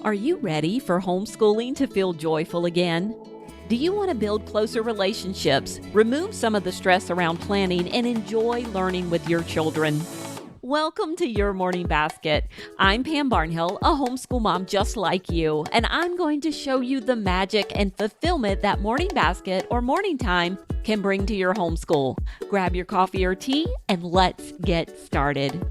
Are you ready for homeschooling to feel joyful again? Do you want to build closer relationships, remove some of the stress around planning, and enjoy learning with your children? Welcome to Your Morning Basket. I'm Pam Barnhill, a homeschool mom just like you, and I'm going to show you the magic and fulfillment that morning basket or morning time can bring to your homeschool. Grab your coffee or tea and let's get started.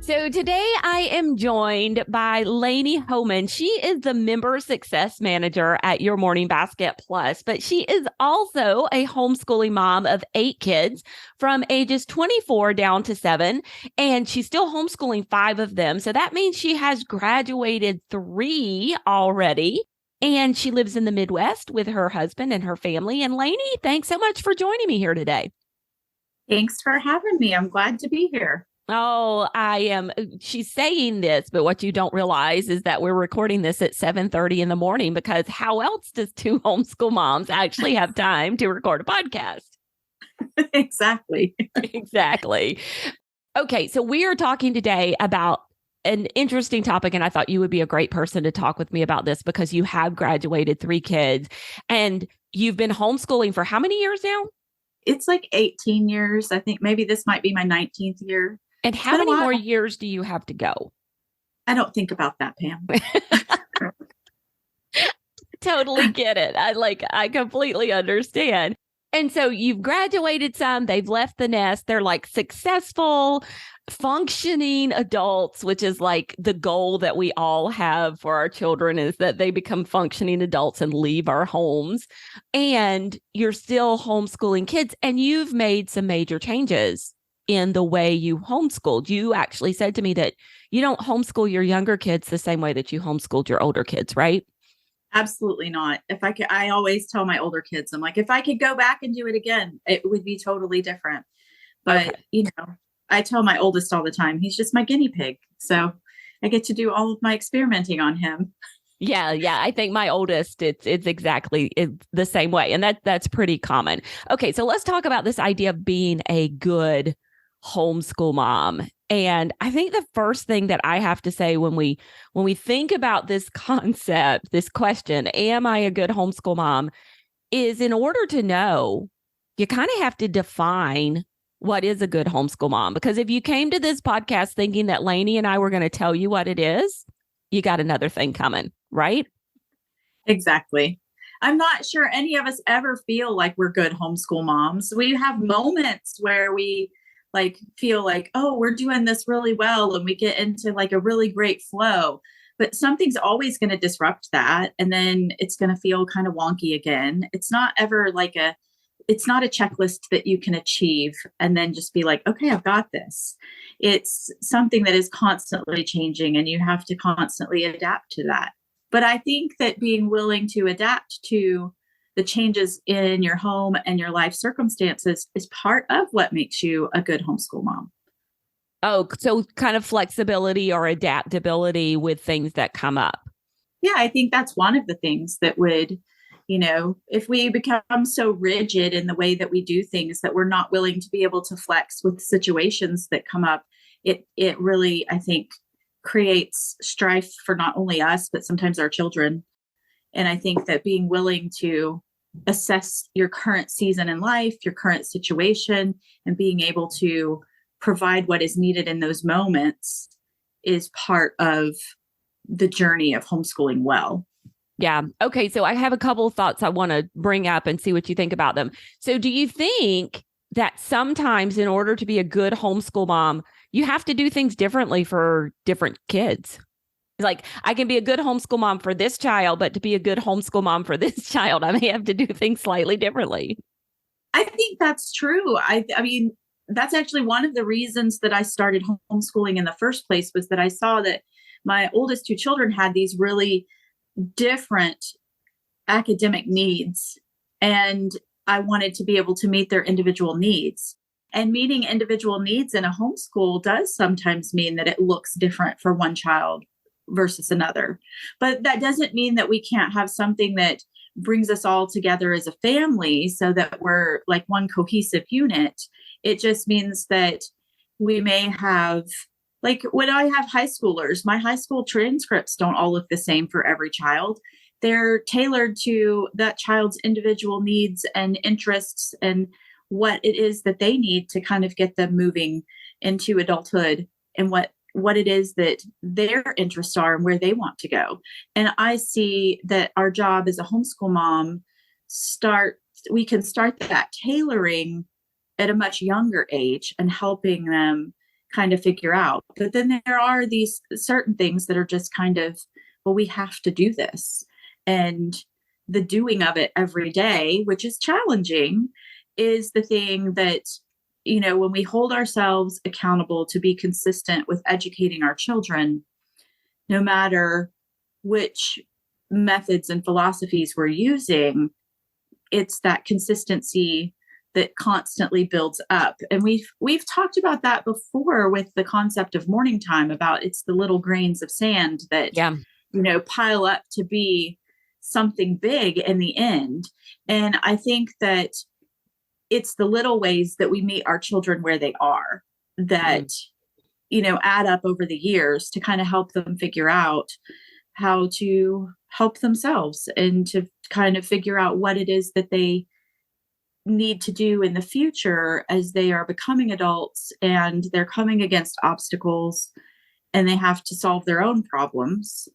So today I am joined by Laney Homan. She is the Member Success Manager at Your Morning Basket Plus, but she is also a homeschooling mom of 8 kids from ages 24 down to 7, and she's still homeschooling 5 of them. So that means she has graduated 3 already, and she lives in the Midwest with her husband and her family. And Laney, thanks so much for joining me here today. Thanks for having me. I'm glad to be here. Oh, I am. She's saying this, but what you don't realize is that we're recording this at 7:30 in the morning, because how else does 2 homeschool moms actually have time to record a podcast? Exactly. Exactly. Okay, so we are talking today about an interesting topic, and I thought you would be a great person to talk with me about this because you have graduated 3 kids and you've been homeschooling for how many years now? It's like 18 years. I think maybe this might be my 19th year. And how many more years do you have to go? I don't think about that, Pam. Totally get it. I completely understand. And so you've graduated some, they've left the nest. They're like successful, functioning adults, which is like the goal that we all have for our children, is that they become functioning adults and leave our homes. And you're still homeschooling kids, and you've made some major changes in the way you homeschooled. You actually said to me that you don't homeschool your younger kids the same way that you homeschooled your older kids, right? Absolutely not. If I could, I always tell my older kids, I'm like, if I could go back and do it again, it would be totally different. But, I tell my oldest all the time, he's just my guinea pig. So I get to do all of my experimenting on him. Yeah. I think my oldest, it's exactly the same way. And that's pretty common. Okay, so let's talk about this idea of being a good homeschool mom. And I think the first thing that I have to say when we think about this concept, this question, am I a good homeschool mom, is in order to know, you kind of have to define what is a good homeschool mom. Because if you came to this podcast thinking that Laney and I were going to tell you what it is, you got another thing coming, right? Exactly. I'm not sure any of us ever feel like we're good homeschool moms. We have moments where we feel like, oh, we're doing this really well, and we get into like a really great flow, but something's always going to disrupt that. And then it's going to feel kind of wonky again. It's not ever it's not a checklist that you can achieve and then just be like, okay, I've got this. It's something that is constantly changing, and you have to constantly adapt to that. But I think that being willing to adapt to the changes in your home and your life circumstances is part of what makes you a good homeschool mom. Oh, so kind of flexibility or adaptability with things that come up. Yeah, I think that's one of the things that would, if we become so rigid in the way that we do things that we're not willing to be able to flex with situations that come up, it really, I think, creates strife for not only us, but sometimes our children. And I think that being willing to assess your current season in life, your current situation, and being able to provide what is needed in those moments is part of the journey of homeschooling well. Yeah. Okay. So I have a couple of thoughts I want to bring up and see what you think about them. So do you think that sometimes in order to be a good homeschool mom, you have to do things differently for different kids? Like, I can be a good homeschool mom for this child, but to be a good homeschool mom for this child, I may have to do things slightly differently. I think that's true. I mean, that's actually one of the reasons that I started homeschooling in the first place, was that I saw that my oldest 2 children had these really different academic needs, and I wanted to be able to meet their individual needs. And meeting individual needs in a homeschool does sometimes mean that it looks different for one child versus another. But that doesn't mean that we can't have something that brings us all together as a family so that we're like one cohesive unit. It just means that we may have, like when I have high schoolers, my high school transcripts don't all look the same for every child. They're tailored to that child's individual needs and interests and what it is that they need to kind of get them moving into adulthood, and what it is that their interests are and where they want to go. And I see that our job as a homeschool mom we can start that tailoring at a much younger age and helping them kind of figure out. But then there are these certain things that are just kind of, well, we have to do this. And the doing of it every day, which is challenging, is the thing that, when we hold ourselves accountable to be consistent with educating our children, no matter which methods and philosophies we're using, it's that consistency that constantly builds up. And we've talked about that before with the concept of morning time, about it's the little grains of sand that, pile up to be something big in the end. And I think that it's the little ways that we meet our children where they are that, add up over the years to kind of help them figure out how to help themselves and to kind of figure out what it is that they need to do in the future as they are becoming adults and they're coming against obstacles and they have to solve their own problems.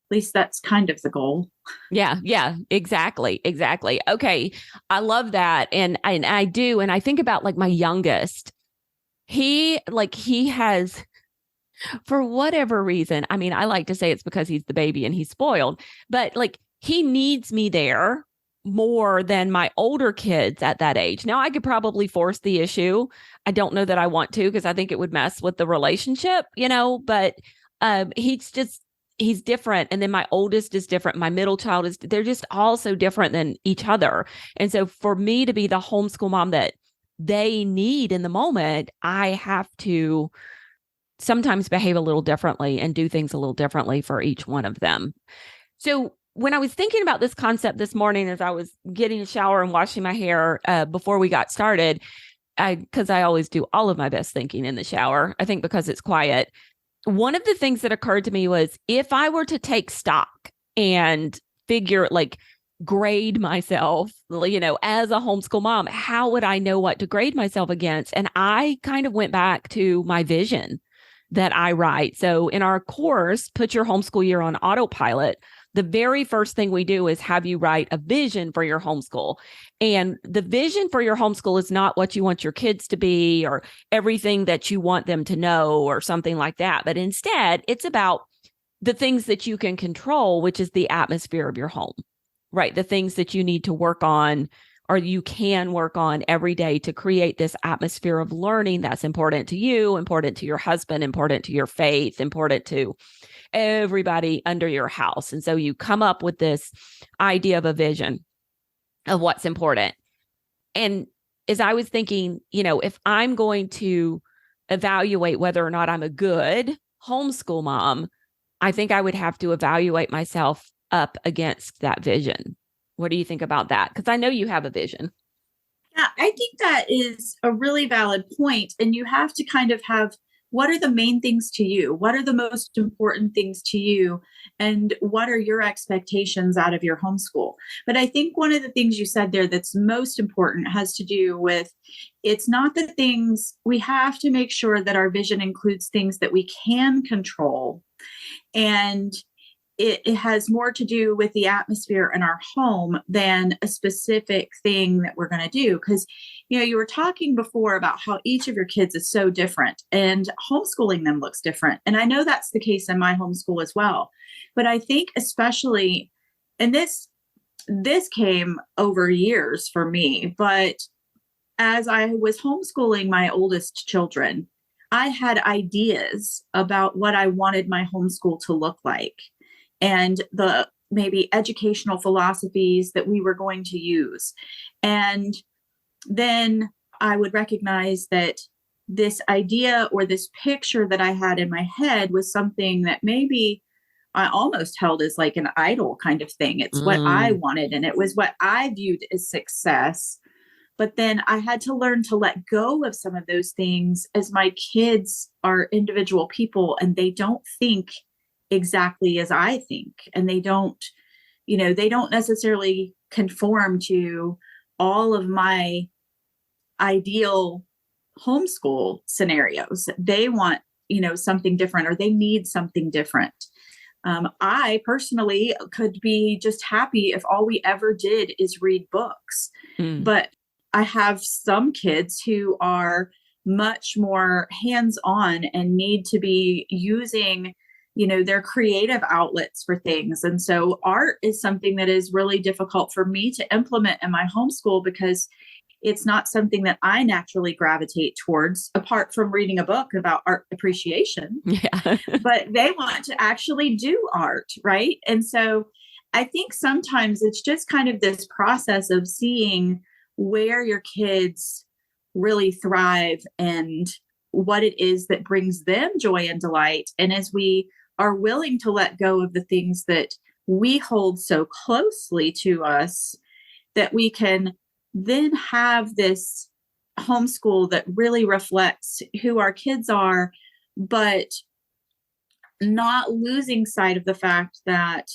At least that's kind of the goal. Yeah, exactly. Okay. I love that. And I do. And I think about like my youngest, he has, for whatever reason, I mean, I like to say it's because he's the baby and he's spoiled, but like he needs me there more than my older kids at that age. Now I could probably force the issue. I don't know that I want to, because I think it would mess with the relationship, but he's different. And then my oldest is different. My middle child they're just all so different than each other. And so for me to be the homeschool mom that they need in the moment, I have to sometimes behave a little differently and do things a little differently for each one of them. So when I was thinking about this concept this morning, as I was getting a shower and washing my hair before we got started, because I always do all of my best thinking in the shower, I think because it's quiet. One of the things that occurred to me was, if I were to take stock and grade myself, as a homeschool mom, how would I know what to grade myself against? And I kind of went back to my vision that I write. So in our course, Put Your Homeschool Year on Autopilot, the very first thing we do is have you write a vision for your homeschool. And the vision for your homeschool is not what you want your kids to be or everything that you want them to know or something like that. But instead, it's about the things that you can control, which is the atmosphere of your home, right? The things that you need to work on, or you can work on every day to create this atmosphere of learning that's important to you, important to your husband, important to your faith, important to everybody under your house. And so you come up with this idea of a vision of what's important. And as I was thinking, if I'm going to evaluate whether or not I'm a good homeschool mom, I think I would have to evaluate myself up against that vision. What do you think about that? Because I know you have a vision. Yeah, I think that is a really valid point. And you have to kind of have, what are the main things to you? What are the most important things to you? And what are your expectations out of your homeschool? But I think one of the things you said there that's most important has to do with, it's not the things, we have to make sure that our vision includes things that we can control. And it has more to do with the atmosphere in our home than a specific thing that we're going to do. Because, you were talking before about how each of your kids is so different and homeschooling them looks different. And I know that's the case in my homeschool as well. But I think especially, and this came over years for me, but as I was homeschooling my oldest children, I had ideas about what I wanted my homeschool to look like, and the maybe educational philosophies that we were going to use. And then I would recognize that this idea or this picture that I had in my head was something that maybe I almost held as like an idol kind of thing. It's what I wanted, and it was what I viewed as success. But then I had to learn to let go of some of those things, as my kids are individual people and they don't think exactly as I think. And they don't, they don't necessarily conform to all of my ideal homeschool scenarios. They want, something different, or they need something different. I personally could be just happy if all we ever did is read books. But I have some kids who are much more hands-on and need to be using, their creative outlets for things. And so art is something that is really difficult for me to implement in my homeschool, because it's not something that I naturally gravitate towards, apart from reading a book about art appreciation. Yeah. But they want to actually do art, right? And so I think sometimes it's just kind of this process of seeing where your kids really thrive and what it is that brings them joy and delight. And as we are willing to let go of the things that we hold so closely to us, that we can then have this homeschool that really reflects who our kids are, but not losing sight of the fact that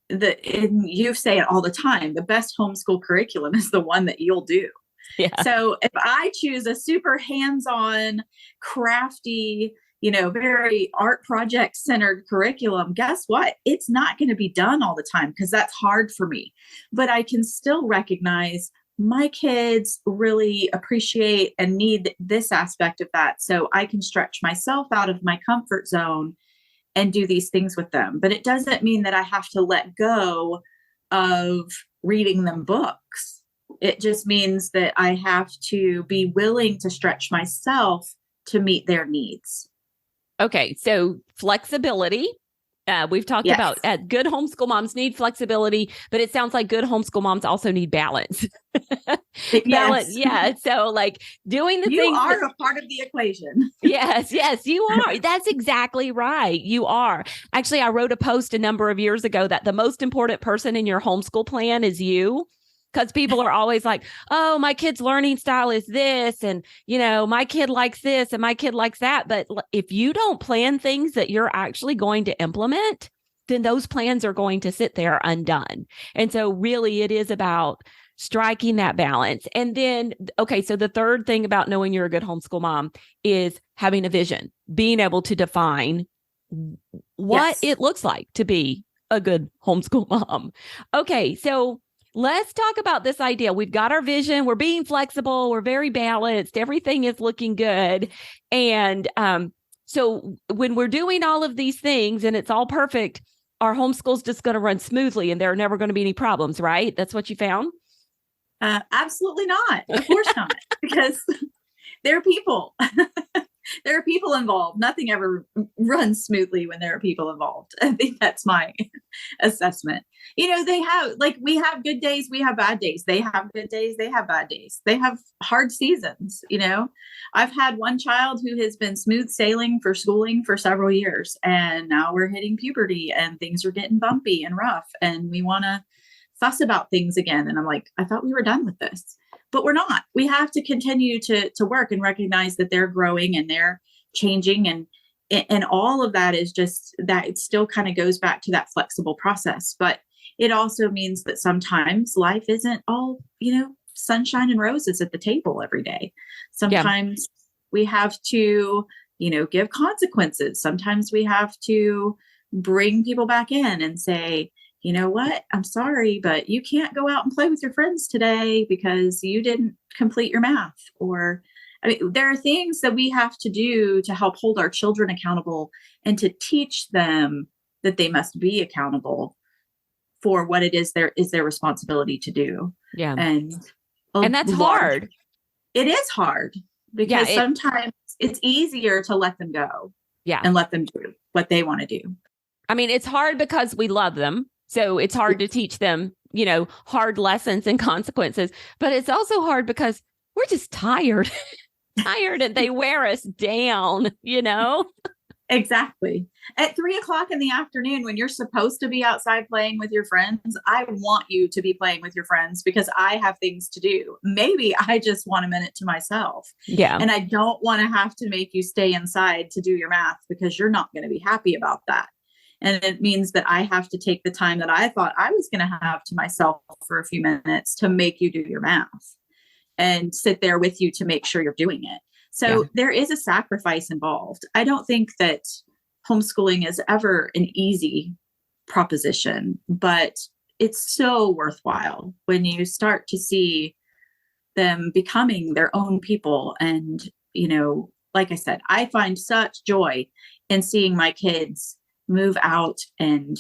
and you say it all the time, the best homeschool curriculum is the one that you'll do. Yeah. So if I choose a super hands-on, crafty, very art project centered curriculum, guess what? It's not going to be done all the time, because that's hard for me. But I can still recognize my kids really appreciate and need this aspect of that. So I can stretch myself out of my comfort zone and do these things with them. But it doesn't mean that I have to let go of reading them books. It just means that I have to be willing to stretch myself to meet their needs. Okay. So flexibility. We've talked about good homeschool moms need flexibility, but it sounds like good homeschool moms also need balance. Balance. Yeah. So like doing the things. You are a part of the equation. Yes, you are. That's exactly right. You are. Actually, I wrote a post a number of years ago that the most important person in your homeschool plan is you. Because people are always like, oh, my kid's learning style is this. And, my kid likes this and my kid likes that. But if you don't plan things that you're actually going to implement, then those plans are going to sit there undone. And so really it is about striking that balance. And then, okay, so the third thing about knowing you're a good homeschool mom is having a vision, being able to define what it looks like to be a good homeschool mom. Okay, so let's talk about this idea. We've got our vision. We're being flexible. We're very balanced. Everything is looking good. And so when we're doing all of these things and it's all perfect, our homeschool's just going to run smoothly and there are never going to be any problems, right? That's what you found? Absolutely not. Of course not. Because there are people. There are people involved. Nothing ever runs smoothly when there are people involved. I think that's my assessment. We have good days, we have bad days. They have good days, they have bad days. They have hard seasons. I've had one child who has been smooth sailing for schooling for several years, and now we're hitting puberty and things are getting bumpy and rough, and we want to fuss about things again. And I'm like, I thought we were done with this. But we're not. We have to continue to work and recognize that they're growing and they're changing. And all of that is just that it still kind of goes back to that flexible process. But it also means that sometimes life isn't all, sunshine and roses at the table every day. Sometimes we have to, give consequences. Sometimes we have to bring people back in and say, you know what, I'm sorry, but you can't go out and play with your friends today because you didn't complete your math. Or, there are things that we have to do to help hold our children accountable and to teach them that they must be accountable for what it is their responsibility to do. Yeah. And that's hard. It is hard because sometimes it's easier to let them go. Yeah. And let them do what they want to do. It's hard because we love them. So it's hard to teach them, hard lessons and consequences, but it's also hard because we're just tired and they wear us down, Exactly. At 3 o'clock in the afternoon, when you're supposed to be outside playing with your friends, I want you to be playing with your friends because I have things to do. Maybe I just want a minute to myself. Yeah. And I don't want to have to make you stay inside to do your math because you're not going to be happy about that. And it means that I have to take the time that I thought I was going to have to myself for a few minutes to make you do your math and sit there with you to make sure you're doing it. So there is a sacrifice involved. I don't think that homeschooling is ever an easy proposition, but it's so worthwhile when you start to see them becoming their own people. And, you know, like I said, I find such joy in seeing my kids move out and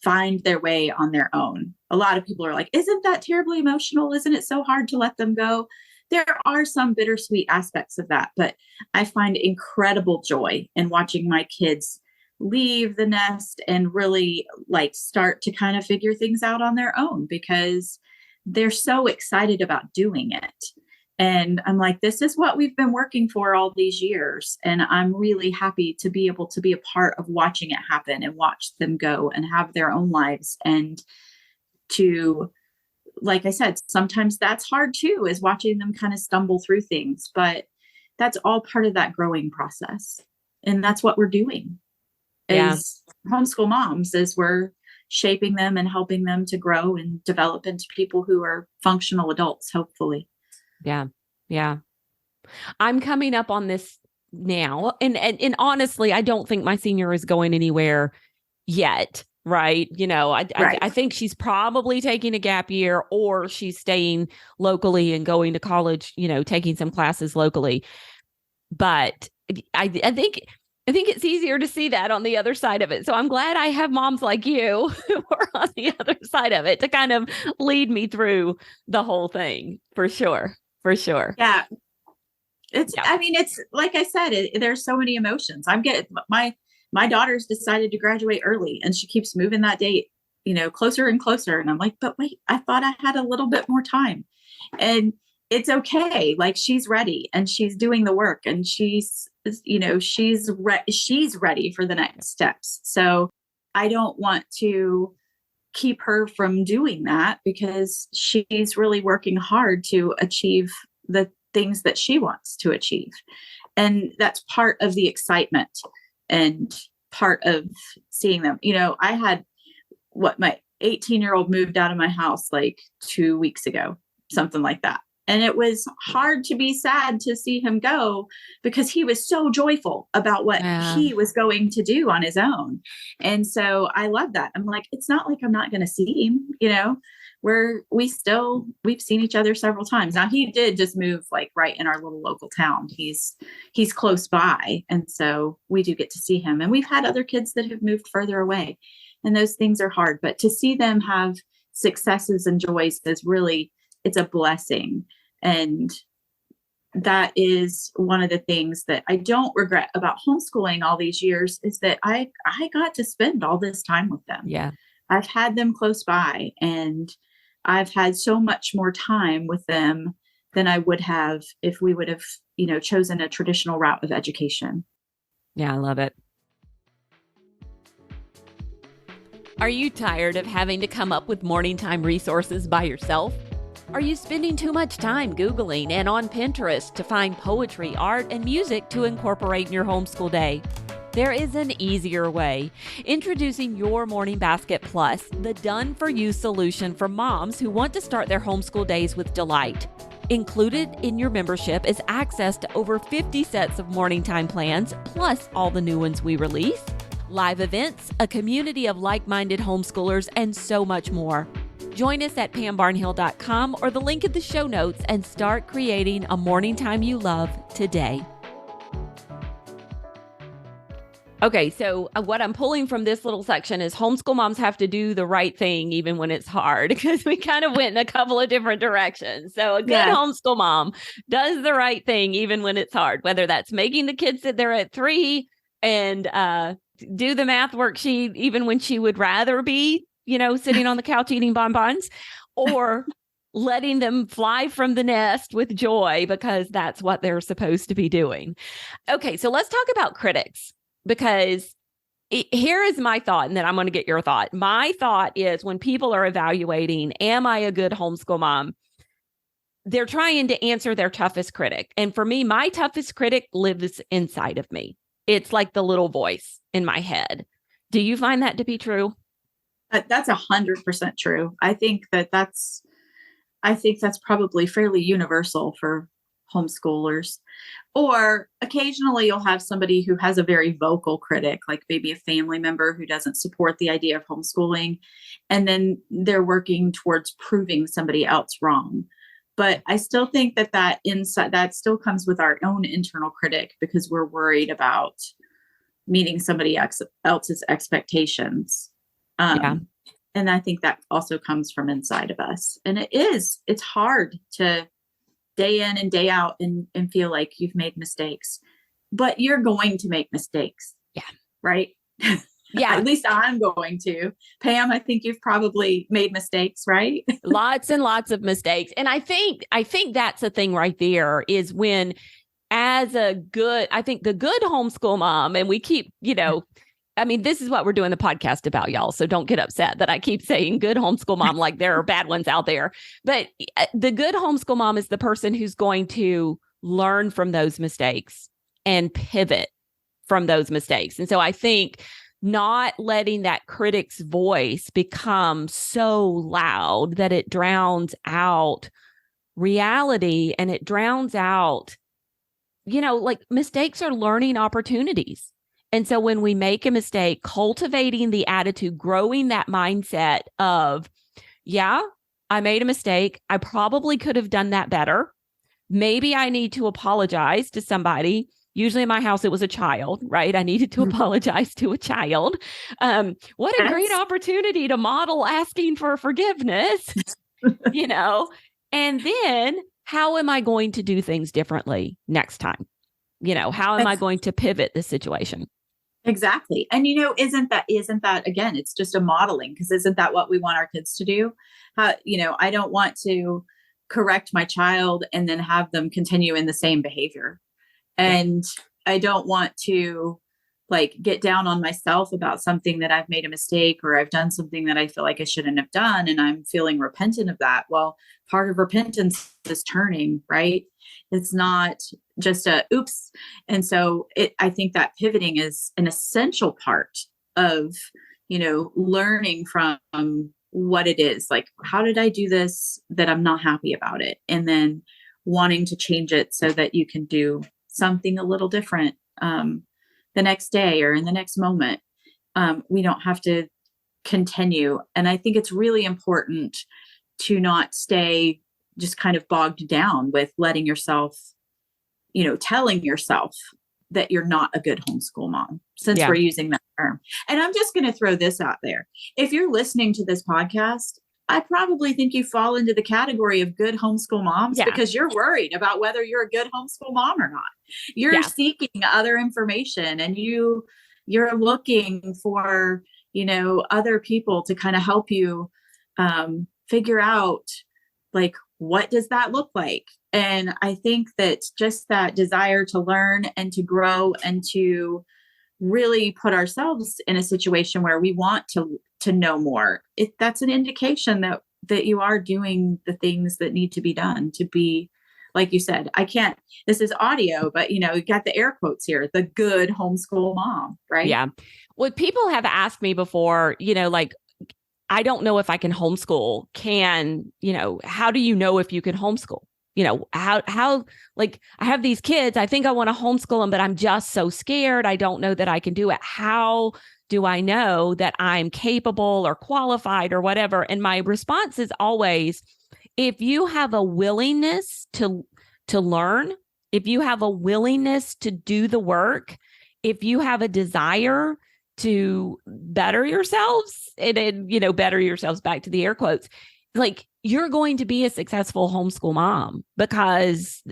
find their way on their own. A lot of people are like, isn't that terribly emotional? Isn't it so hard to let them go? There are some bittersweet aspects of that, but I find incredible joy in watching my kids leave the nest and really like start to kind of figure things out on their own because they're so excited about doing it. And I'm like, this is what we've been working for all these years. And I'm really happy to be able to be a part of watching it happen and watch them go and have their own lives. And to, like I said, sometimes that's hard too, is watching them kind of stumble through things, but that's all part of that growing process. And that's what we're doing as homeschool moms, is we're shaping them and helping them to grow and develop into people who are functional adults, hopefully. Yeah. Yeah. I'm coming up on this now. And honestly, I don't think my senior is going anywhere yet. Right. You know, I think she's probably taking a gap year or she's staying locally and going to college, you know, taking some classes locally. But I think it's easier to see that on the other side of it. So I'm glad I have moms like you who are on the other side of it to kind of lead me through the whole thing. For sure. For sure. Yeah. I mean, it's like I said, there's so many emotions. I'm getting my daughter's decided to graduate early and she keeps moving that date, you know, closer and closer. And I'm like, but wait, I thought I had a little bit more time. And it's okay. Like, she's ready and she's doing the work and she's, you know, she's ready for the next steps. So I don't want to keep her from doing that because she's really working hard to achieve the things that she wants to achieve. And that's part of the excitement and part of seeing them. You know, I had my 18-year-old moved out of my house like 2 weeks ago, something like that. And it was hard to be sad to see him go because he was so joyful about what he was going to do on his own. And so I love that. I'm like, it's not like I'm not going to see him, you know, we've seen each other several times. Now, he did just move like right in our little local town. He's close by. And so we do get to see him. And we've had other kids that have moved further away, and those things are hard, but to see them have successes and joys is really, it's a blessing. And that is one of the things that I don't regret about homeschooling all these years, is that I got to spend all this time with them. Yeah. I've had them close by, and I've had so much more time with them than I would have if we would have, you know, chosen a traditional route of education. Yeah, I love it. Are you tired of having to come up with morning time resources by yourself? Are you spending too much time Googling and on Pinterest to find poetry, art, and music to incorporate in your homeschool day? There is an easier way. Introducing Your Morning Basket Plus, the done-for-you solution for moms who want to start their homeschool days with delight. Included in your membership is access to over 50 sets of morning time plans, plus all the new ones we release, live events, a community of like-minded homeschoolers, and so much more. Join us at pambarnhill.com or the link in the show notes and start creating a morning time you love today. Okay, so what I'm pulling from this little section is homeschool moms have to do the right thing even when it's hard, because we kind of went in a couple of different directions. So a good homeschool mom does the right thing even when it's hard, whether that's making the kids sit there at 3 and do the math worksheet even when she would rather be, you know, sitting on the couch eating bonbons, or letting them fly from the nest with joy because that's what they're supposed to be doing. Okay, so let's talk about critics, because here is my thought, and then I'm going to get your thought. My thought is when people are evaluating, am I a good homeschool mom? They're trying to answer their toughest critic. And for me, my toughest critic lives inside of me. It's like the little voice in my head. Do you find that to be true? That's 100% true. I think that's probably fairly universal for homeschoolers. Or occasionally you'll have somebody who has a very vocal critic, like maybe a family member who doesn't support the idea of homeschooling, and then they're working towards proving somebody else wrong. But I still think that inside that still comes with our own internal critic, because we're worried about meeting somebody else's expectations. And I think that also comes from inside of us. And it's hard to day in and day out and feel like you've made mistakes, but you're going to make mistakes. Yeah. Right. Yeah. At least I'm going to. Pam, I think you've probably made mistakes, right? Lots and lots of mistakes. And I think that's the thing right there is when, I think the good homeschool mom, and we keep, this is what we're doing the podcast about, y'all. So don't get upset that I keep saying good homeschool mom, like there are bad ones out there. But the good homeschool mom is the person who's going to learn from those mistakes and pivot from those mistakes. And so I think not letting that critic's voice become so loud that it drowns out reality, and it drowns out, like mistakes are learning opportunities. And so when we make a mistake, cultivating the attitude, growing that mindset of, yeah, I made a mistake. I probably could have done that better. Maybe I need to apologize to somebody. Usually in my house, it was a child, right? I needed to apologize to a child. What a great opportunity to model asking for forgiveness, and then how am I going to do things differently next time? How am I going to pivot this situation? Exactly. And, isn't that again, it's just a modeling, because isn't that what we want our kids to do? I don't want to correct my child and then have them continue in the same behavior. And I don't want to get down on myself about something that I've made a mistake, or I've done something that I feel like I shouldn't have done, and I'm feeling repentant of that. Well, part of repentance is turning, right? It's not just a oops. And so I think that pivoting is an essential part of, learning from what it is. Like, how did I do this that I'm not happy about it? And then wanting to change it so that you can do something a little different the next day or in the next moment. We don't have to continue. And I think it's really important to not stay just kind of bogged down with letting yourself, telling yourself that you're not a good homeschool mom, since we're using that term. And I'm just going to throw this out there. If you're listening to this podcast, I probably think you fall into the category of good homeschool moms, because you're worried about whether you're a good homeschool mom or not. You're seeking other information, and you're looking for, other people to kind of help you figure out, what does that look like? And I think that just that desire to learn and to grow and to really put ourselves in a situation where we want to know more, that's an indication that you are doing the things that need to be done to be, like you said, this is audio, but you got the air quotes here, the good homeschool mom, right? Yeah. What people have asked me before, I don't know if I can homeschool. How do you know if you can homeschool? How I have these kids, I think I want to homeschool them, but I'm just so scared. I don't know that I can do it. How do I know that I'm capable or qualified or whatever? And my response is always, if you have a willingness to learn, if you have a willingness to do the work, if you have a desire to better yourselves and better yourselves, back to the air quotes, you're going to be a successful homeschool mom, because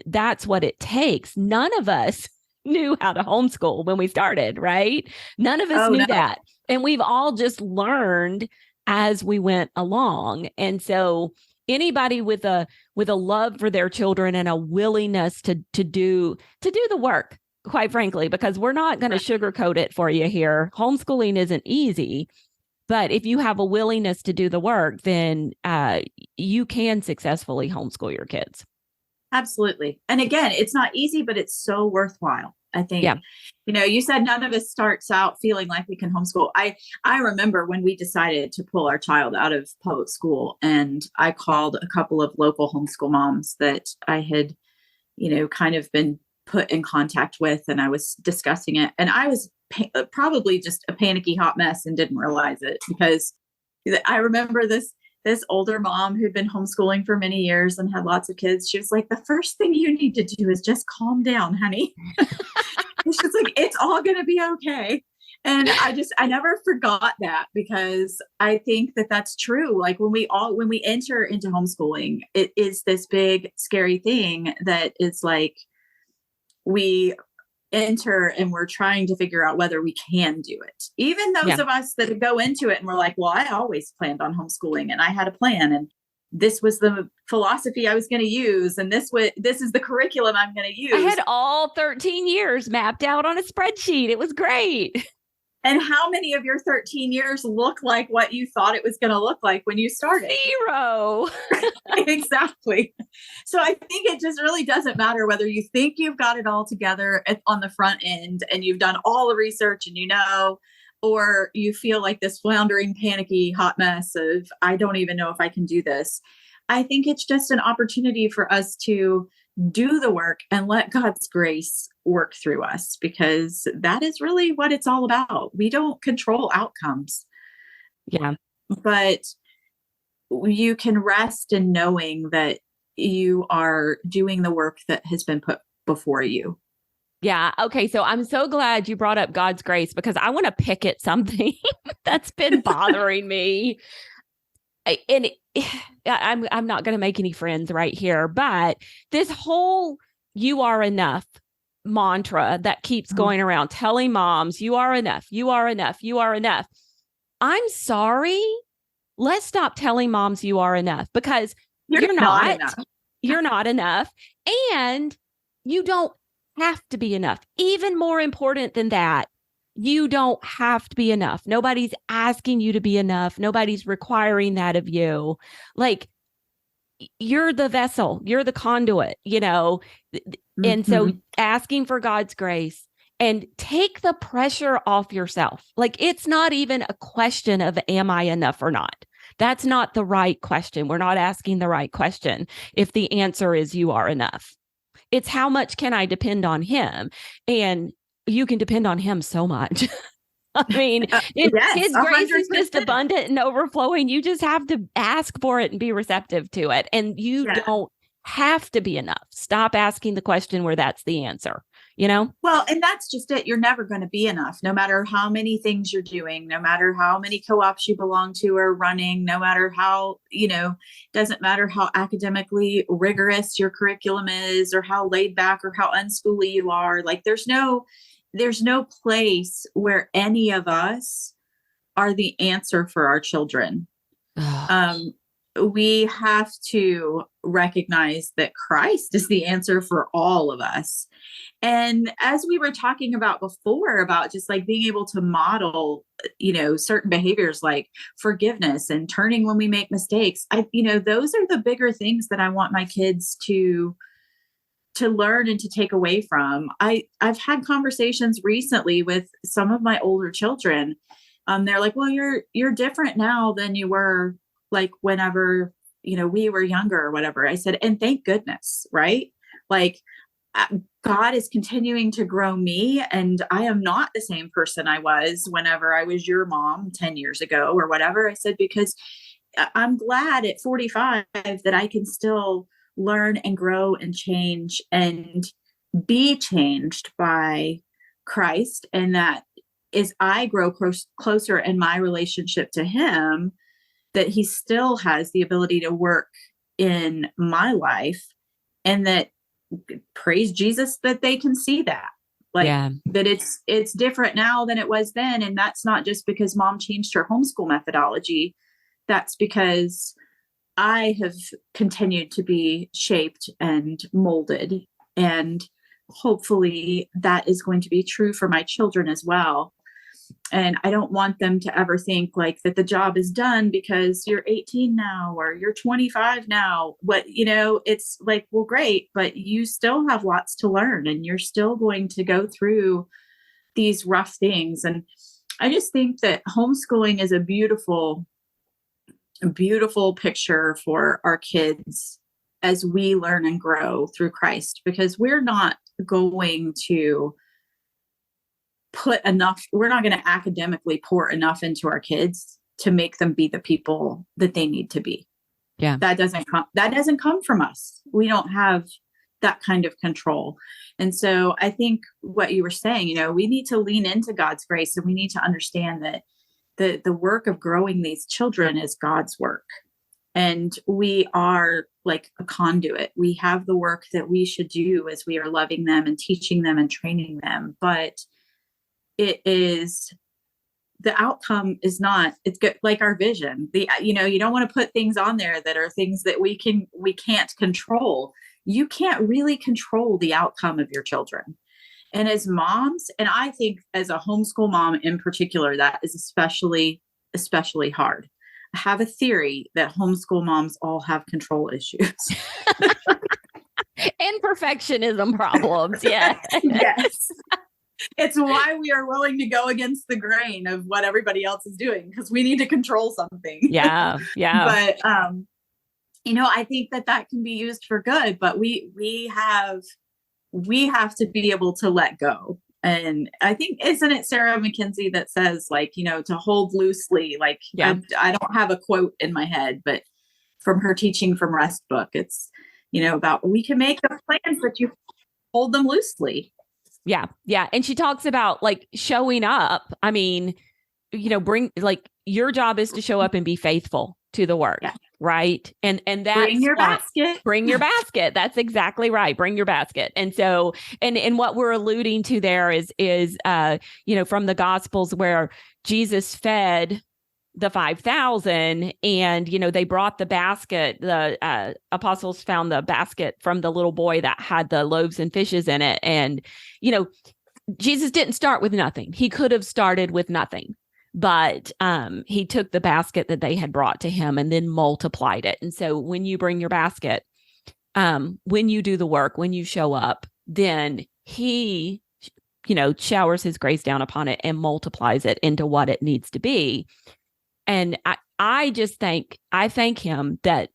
that's what it takes. None of us knew how to homeschool when we started, right? None of us knew that. And we've all just learned as we went along. And so anybody with a love for their children and a willingness to do the work, quite frankly, because we're not going to sugarcoat it for you here. Homeschooling isn't easy, but if you have a willingness to do the work, then you can successfully homeschool your kids. Absolutely. And again, it's not easy, but it's so worthwhile. I think, Yeah. You said none of us starts out feeling like we can homeschool. I remember when we decided to pull our child out of public school, and I called a couple of local homeschool moms that I had, kind of been put in contact with, and I was discussing it. And I was probably just a panicky hot mess and didn't realize it, because I remember this older mom who'd been homeschooling for many years and had lots of kids. She was like, the first thing you need to do is just calm down, honey. She's like, it's all going to be okay. And I never forgot that, because I think that that's true. Like when we enter into homeschooling, it is this big, scary thing that is like, we enter and we're trying to figure out whether we can do it. Even those of us that go into it and we're like, well, I always planned on homeschooling and I had a plan, and this was the philosophy I was going to use, and this is the curriculum I'm going to use. I had all 13 years mapped out on a spreadsheet. It was great. And how many of your 13 years look like what you thought it was going to look like when you started? 0. Exactly. So I think it just really doesn't matter whether you think you've got it all together on the front end and you've done all the research and or you feel like this floundering, panicky, hot mess of, I don't even know if I can do this. I think it's just an opportunity for us to do the work and let God's grace work through us, because that is really what it's all about. We don't control outcomes. Yeah. But you can rest in knowing that you are doing the work that has been put before you. Yeah. Okay. So I'm so glad you brought up God's grace, because I want to pick at something that's been bothering me. I'm not going to make any friends right here, but this whole "you are enough" mantra that keeps going around, telling moms, you are enough, you are enough, you are enough. I'm sorry. Let's stop telling moms you are enough, because you're not enough. You're not enough. And you don't have to be enough. Even more important than that, you don't have to be enough. Nobody's asking you to be enough. Nobody's requiring that of you. Like, you're the vessel, you're the conduit, And so asking for God's grace and take the pressure off yourself. Like, it's not even a question of, am I enough or not? That's not the right question. We're not asking the right question if the answer is you are enough. It's how much can I depend on him? And you can depend on him so much. I mean, his grace is just abundant and overflowing. You just have to ask for it and be receptive to it. And you don't have to be enough. Stop asking the question where that's the answer, Well, and that's just it. You're never going to be enough, no matter how many things you're doing, no matter how many co-ops you belong to or running, no matter how, doesn't matter how academically rigorous your curriculum is or how laid back or how unschooly you are. Like, there's no place where any of us are the answer for our children. We have to recognize that Christ is the answer for all of us. And as we were talking about before, about just like being able to model, certain behaviors like forgiveness and turning when we make mistakes, those are the bigger things that I want my kids to learn and to take away from. I've had conversations recently with some of my older children. They're like, well, you're different now than you were like whenever, we were younger or whatever. I said, and thank goodness, right? Like, God is continuing to grow me, and I am not the same person I was whenever I was your mom 10 years ago or whatever. I said, because I'm glad at 45 that I can still learn and grow and change and be changed by Christ. And that as I grow closer in my relationship to him, that he still has the ability to work in my life, and that, praise Jesus, that they can see that. Like, that it's different now than it was then. And that's not just because mom changed her homeschool methodology. That's because I have continued to be shaped and molded. And hopefully that is going to be true for my children as well. And I don't want them to ever think like that the job is done because you're 18 now or you're 25 now. It's like, well, great, but you still have lots to learn and you're still going to go through these rough things. And I just think that homeschooling is a beautiful picture for our kids as we learn and grow through Christ, because we're not going to we're not going to academically pour enough into our kids to make them be the people that they need to be. Yeah. That doesn't come from us. We don't have that kind of control. And so I think what you were saying, we need to lean into God's grace, and we need to understand that the work of growing these children is God's work. And we are like a conduit. We have the work that we should do as we are loving them and teaching them and training them. But the outcome is not, it's good. Like our vision, you don't want to put things on there that are things that we can't control. You can't really control the outcome of your children. And as moms, and I think as a homeschool mom in particular, that is especially hard. I have a theory that homeschool moms all have control issues. And perfectionism problems. Yeah. Yes. It's why we are willing to go against the grain of what everybody else is doing, because we need to control something. Yeah. Yeah. But, I think that can be used for good, but we have to be able to let go. And I think, isn't it Sarah McKenzie that says like, to hold loosely, like, yeah. I don't have a quote in my head, but from her Teaching from Rest book, it's, about we can make the plans, but you hold them loosely. Yeah. Yeah. And she talks about like showing up. I mean, bring like your job is to show up and be faithful to the work. Yeah. Right. And that's bring your basket. Bring your basket. That's exactly right. Bring your basket. And so, and what we're alluding to there is from the Gospels where Jesus fed the 5,000 and, they brought the basket, the apostles found the basket from the little boy that had the loaves and fishes in it. And, Jesus didn't start with nothing. He could have started with nothing, but he took the basket that they had brought to him and then multiplied it. And so when you bring your basket, when you do the work, when you show up, then he, showers his grace down upon it and multiplies it into what it needs to be. And I thank him that,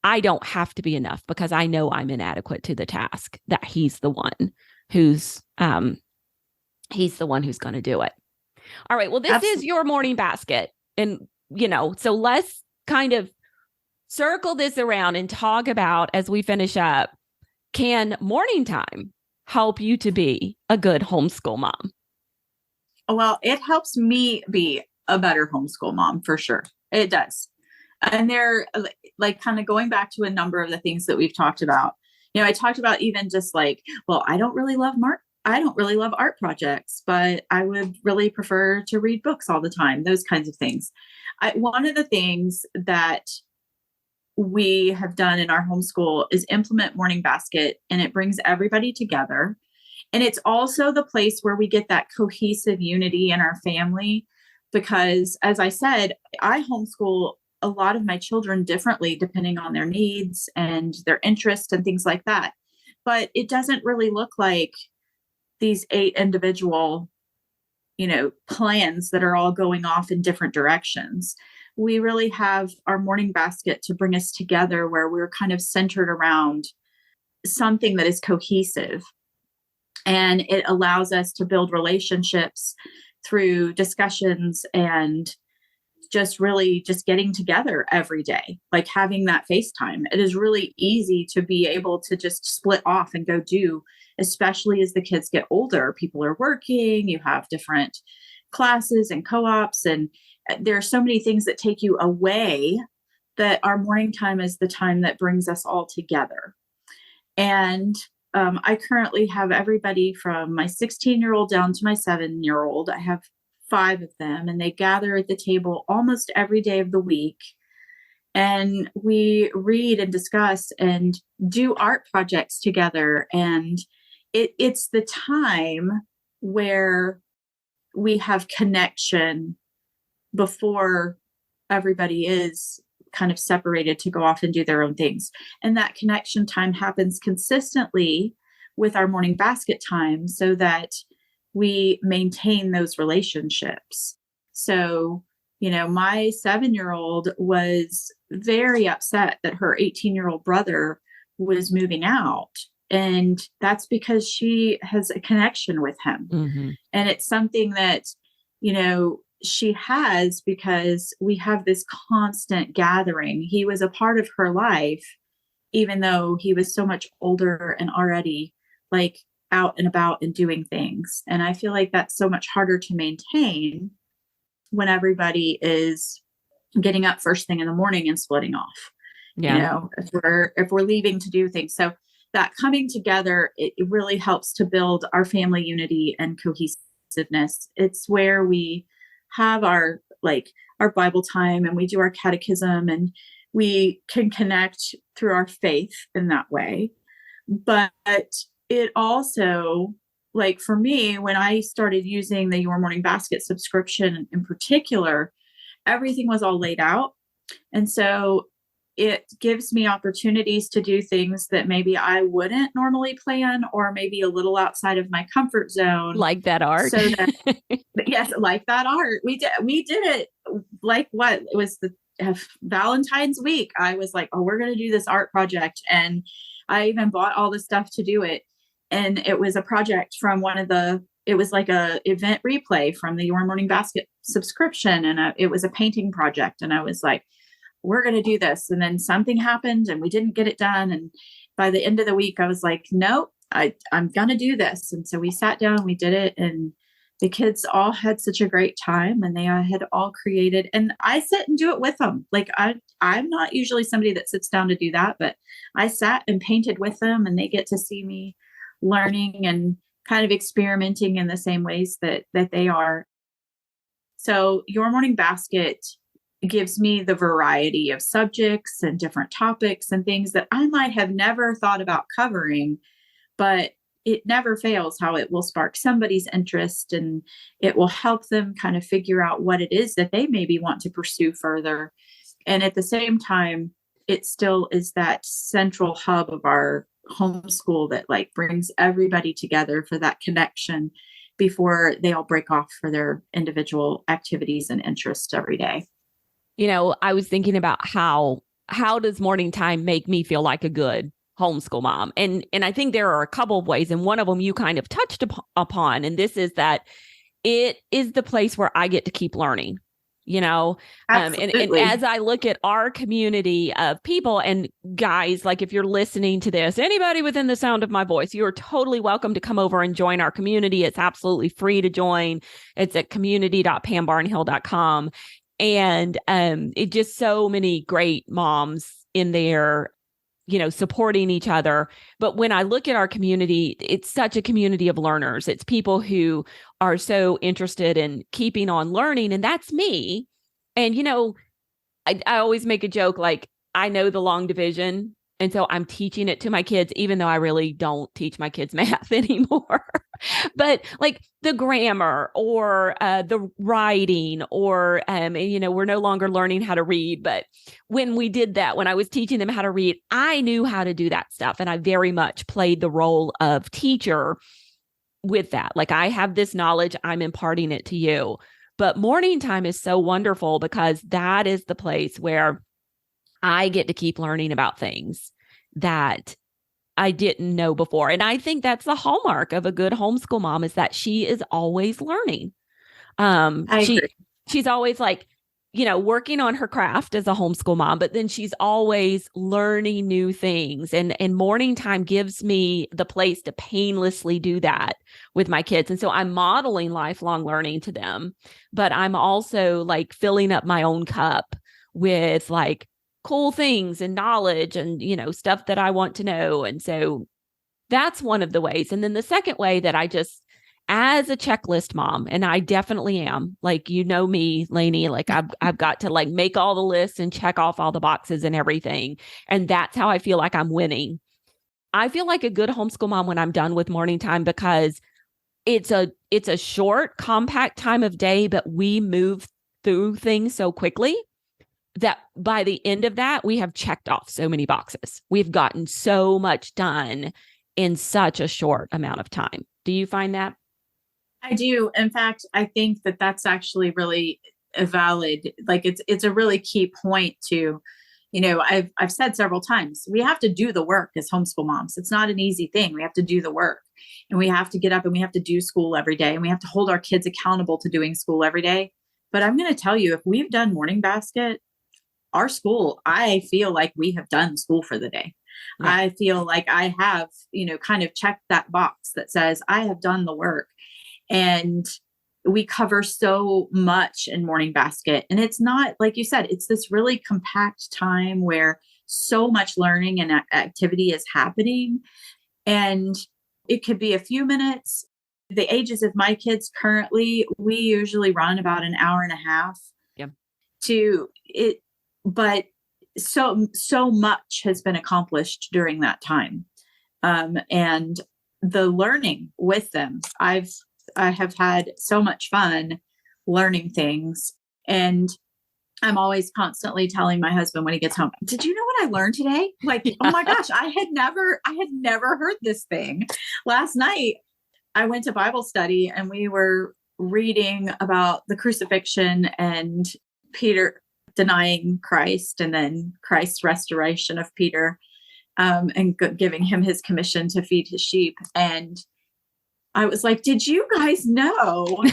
I don't have to be enough because I know I'm inadequate to the task, that he's the one who's going to do it. All right. Well, this is your morning basket. And, so let's kind of circle this around and talk about, as we finish up, can morning time help you to be a good homeschool mom? Well, it helps me be a better homeschool mom for sure. It does. And they're like kind of going back to a number of the things that we've talked about. I talked about even just like, well, I don't really love art projects, but I would really prefer to read books all the time, those kinds of things. One of the things that we have done in our homeschool is implement Morning Basket, and it brings everybody together. And it's also the place where we get that cohesive unity in our family, because as I said, I homeschool a lot of my children differently depending on their needs and their interests and things like that. But it doesn't really look like these 8 individual, plans that are all going off in different directions. We really have our morning basket to bring us together, where we're kind of centered around something that is cohesive. And it allows us to build relationships through discussions and just getting together every day, like having that FaceTime. It is really easy to be able to just split off and go do, especially as the kids get older. People are working, you have different classes and co-ops, and there are so many things that take you away, that our morning time is the time that brings us all together. And I currently have everybody from my 16-year-old down to my 7-year-old. I have 5 of them, and they gather at the table almost every day of the week. And we read and discuss and do art projects together. And, it's the time where we have connection before everybody is kind of separated to go off and do their own things. And that connection time happens consistently with our morning basket time so that we maintain those relationships. So, my 7-year-old was very upset that her 18-year-old brother was moving out. And that's because she has a connection with him. Mm-hmm. And it's something that, she has because we have this constant gathering. He was a part of her life, even though he was so much older and already like out and about and doing things. And I feel like that's so much harder to maintain when everybody is getting up first thing in the morning and splitting off. Yeah. If we're leaving to do things. So that coming together, it really helps to build our family unity and cohesiveness. It's where we have our Bible time and we do our catechism and we can connect through our faith in that way. But it also, like for me, when I started using the Your Morning Basket subscription in particular, everything was all laid out. And so it gives me opportunities to do things that maybe I wouldn't normally plan, or maybe a little outside of my comfort zone. Like that art. So that, yes, like that art. We did it like what? It was the Valentine's week. I was like, oh, we're going to do this art project. And I even bought all the stuff to do it. And it was a project from it was like a event replay from the Your Morning Basket subscription. And it was a painting project. And I was like, we're going to do this. And then something happened and we didn't get it done. And by the end of the week, I was like, nope, I'm going to do this. And so we sat down, we did it. And the kids all had such a great time and they had all created, and I sit and do it with them. Like I'm not usually somebody that sits down to do that, but I sat and painted with them and they get to see me learning and kind of experimenting in the same ways that they are. So Your Morning Basket gives me the variety of subjects and different topics and things that I might have never thought about covering, but it never fails how it will spark somebody's interest and it will help them kind of figure out what it is that they maybe want to pursue further. And at the same time, it still is that central hub of our homeschool that like brings everybody together for that connection before they all break off for their individual activities and interests every day. I was thinking about how does morning time make me feel like a good homeschool mom? And I think there are a couple of ways. And one of them you kind of touched upon, and this is that it is the place where I get to keep learning, and as I look at our community of people, and guys, like if you're listening to this, anybody within the sound of my voice, you're totally welcome to come over and join our community. It's absolutely free to join. It's at community.pambarnhill.com. And it just so many great moms in there, supporting each other. But when I look at our community, it's such a community of learners. It's people who are so interested in keeping on learning. And that's me. And, I always make a joke, like I know the long division. And so I'm teaching it to my kids, even though I really don't teach my kids math anymore. But like the grammar or the writing or, we're no longer learning how to read. But when we did that, when I was teaching them how to read, I knew how to do that stuff. And I very much played the role of teacher with that. Like I have this knowledge, I'm imparting it to you. But morning time is so wonderful because that is the place where I get to keep learning about things that I didn't know before. And I think that's the hallmark of a good homeschool mom is that she is always learning. She's always like, working on her craft as a homeschool mom, but then she's always learning new things. And morning time gives me the place to painlessly do that with my kids. And so I'm modeling lifelong learning to them, but I'm also like filling up my own cup with like cool things and knowledge and, stuff that I want to know. And so that's one of the ways. And then the second way that I just, as a checklist mom, and I definitely am, like, me, Laney, like I've got to like make all the lists and check off all the boxes and everything. And that's how I feel like I'm winning I feel like a good homeschool mom when I'm done with morning time, because it's a short, compact time of day, but we move through things so quickly that by the end of that, we have checked off so many boxes. We've gotten so much done in such a short amount of time. Do you find that? I do. In fact, I think that that's actually really a valid, like it's a really key point to, I've said several times, we have to do the work as homeschool moms. It's not an easy thing. We have to do the work, and we have to get up and we have to do school every day, and we have to hold our kids accountable to doing school every day. But I'm going to tell you, if we've done morning basket, our school, I feel like we have done school for the day. Yeah. I feel like I have, kind of checked that box that says I have done the work. And we cover so much in morning basket. And it's not, like you said, it's this really compact time where so much learning and activity is happening. And it could be a few minutes. The ages of my kids currently, we usually run about an hour and a half to it. But so much has been accomplished during that time. And the learning with them, I have had so much fun learning things. And I'm always constantly telling my husband when he gets home, did you know what I learned today? Like, oh my gosh, I had never heard this thing. Last night, I went to Bible study and we were reading about the crucifixion and Peter denying Christ, and then Christ's restoration of Peter, and giving him his commission to feed his sheep. And I was like, did you guys know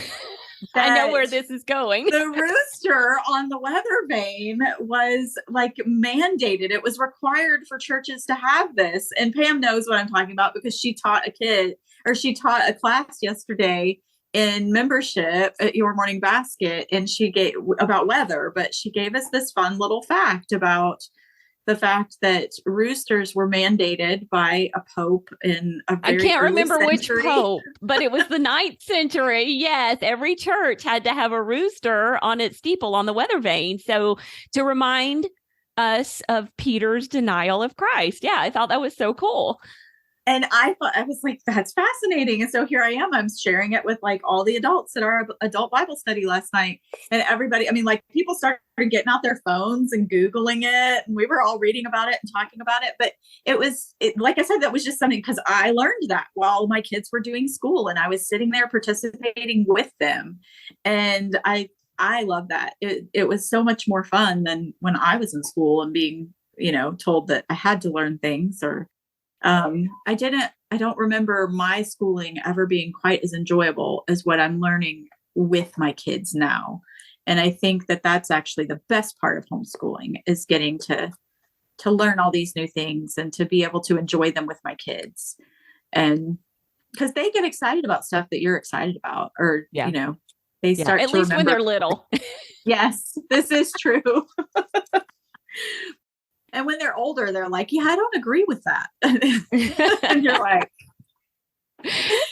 I know where this is going. The rooster on the weather vane was like mandated. It was required for churches to have this. And Pam knows what I'm talking about because she taught a class yesterday in membership at Your Morning Basket, and she gave about weather, but she gave us this fun little fact about the fact that roosters were mandated by a pope in a very I can't remember century. Which pope, but it was the 9th century. Yes, every church had to have a rooster on its steeple on the weather vane. So to remind us of Peter's denial of Christ. Yeah, I thought that was so cool. And I was like, that's fascinating. And so here I am, I'm sharing it with like all the adults at our adult Bible study last night. And everybody, I mean, like people started getting out their phones and Googling it. And we were all reading about it and talking about it. But like I said, that was just something because I learned that while my kids were doing school and I was sitting there participating with them. And I love that. It was so much more fun than when I was in school and being, told that I had to learn things or I don't remember my schooling ever being quite as enjoyable as what I'm learning with my kids now. And I think that that's actually the best part of homeschooling is getting to learn all these new things and to be able to enjoy them with my kids. And because they get excited about stuff that you're excited about, or, they start at to least remember. When they're little. Yes, this is true. And when they're older, they're like, yeah, I don't agree with that. And you're like,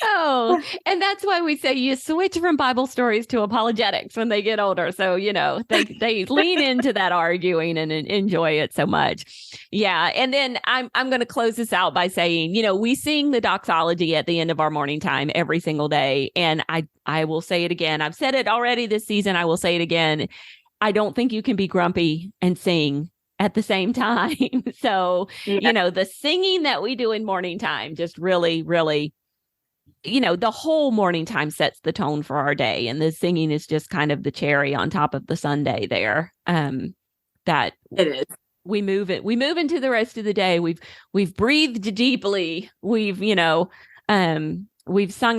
oh, and that's why we say you switch from Bible stories to apologetics when they get older. So, they lean into that arguing and enjoy it so much. Yeah. And then I'm going to close this out by saying, we sing the doxology at the end of our morning time every single day. And I will say it again. I've said it already this season. I will say it again. I don't think you can be grumpy and sing at the same time. So, the singing that we do in morning time just really, really, the whole morning time sets the tone for our day. And the singing is just kind of the cherry on top of the sundae there. That it is. We move into the rest of the day. We've breathed deeply. We've sung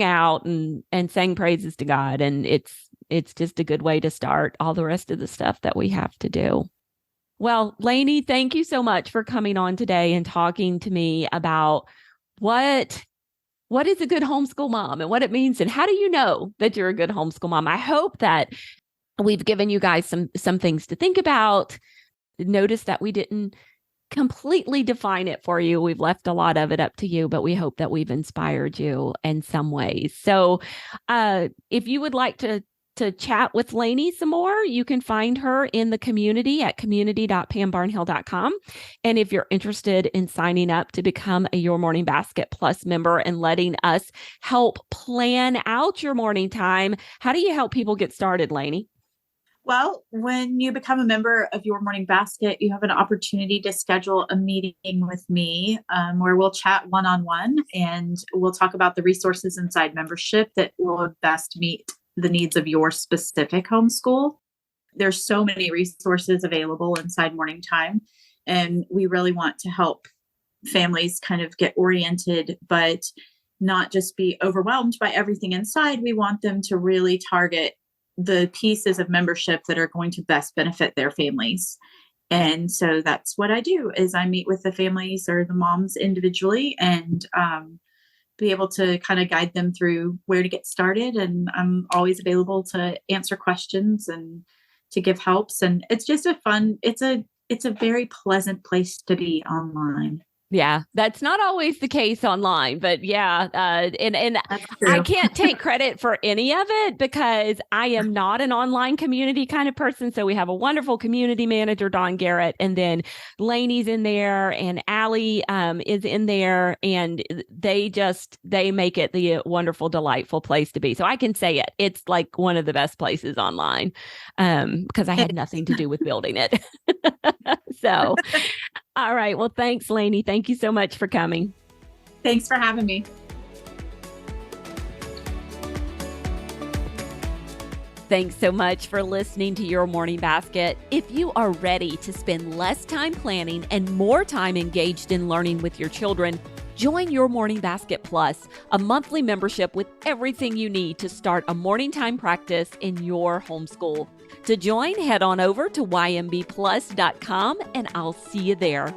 out and sang praises to God. And it's just a good way to start all the rest of the stuff that we have to do. Well, Laney, thank you so much for coming on today and talking to me about what is a good homeschool mom and what it means and how do you know that you're a good homeschool mom. I hope that we've given you guys some things to think about. Notice that we didn't completely define it for you. We've left a lot of it up to you, but we hope that we've inspired you in some ways. So if you would like to to chat with Laney some more, you can find her in the community at community.pambarnhill.com. And if you're interested in signing up to become a Your Morning Basket Plus member and letting us help plan out your morning time, how do you help people get started, Laney? Well, when you become a member of Your Morning Basket, you have an opportunity to schedule a meeting with me where we'll chat one-on-one, and we'll talk about the resources inside membership that will best meet the needs of your specific homeschool. There's so many resources available inside Morning Time, and we really want to help families kind of get oriented, but not just be overwhelmed by everything inside. We want them to really target the pieces of membership that are going to best benefit their families. And so that's what I do is I meet with the families or the moms individually and be able to kind of guide them through where to get started. And I'm always available to answer questions and to give helps. And it's just it's a very pleasant place to be online. Yeah, that's not always the case online, but yeah, and I can't take credit for any of it because I am not an online community kind of person. So we have a wonderful community manager, Dawn Garrett, and then Laney's in there, and Allie is in there, and they make it the wonderful, delightful place to be. So I can say it's like one of the best places online because I had nothing to do with building it. So. All right. Well, thanks, Laney. Thank you so much for coming. Thanks for having me. Thanks so much for listening to Your Morning Basket. If you are ready to spend less time planning and more time engaged in learning with your children, join Your Morning Basket Plus, a monthly membership with everything you need to start a morning time practice in your homeschool. To join, head on over to ymbplus.com and I'll see you there.